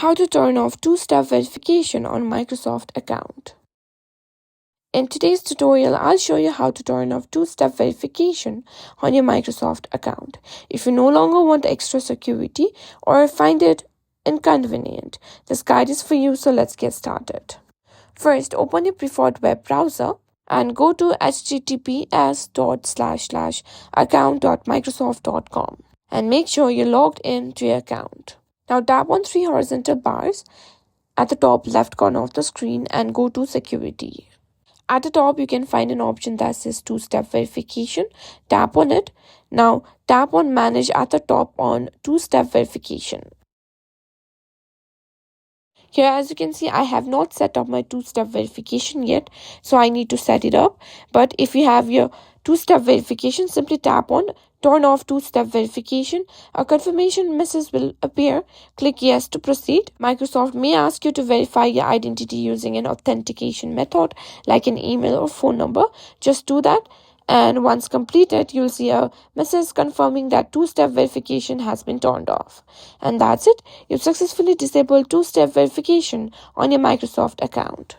How to turn off two-step verification on Microsoft account. In today's tutorial, I'll show you how to turn off two-step verification on your Microsoft account. If you no longer want extra security or find it inconvenient, this guide is for you, so let's get started. First, open your preferred web browser and go to https://account.microsoft.com and make sure you're logged in to your account. Now tap on three horizontal bars at the top left corner of the screen and go to Security. At the top, you can find an option that says two-step verification. Tap on it. Now tap on Manage at the top on two-step verification. Here, as you can see, I have not set up my two-step verification yet, so I need to set it up. But if you have your two-step verification, simply tap on Turn off two-step verification. A confirmation message will appear. Click Yes to proceed. Microsoft may ask you to verify your identity using an authentication method like an email or phone number. Just do that. And once completed, you'll see a message confirming that two-step verification has been turned off. And that's it. You've successfully disabled two-step verification on your Microsoft account.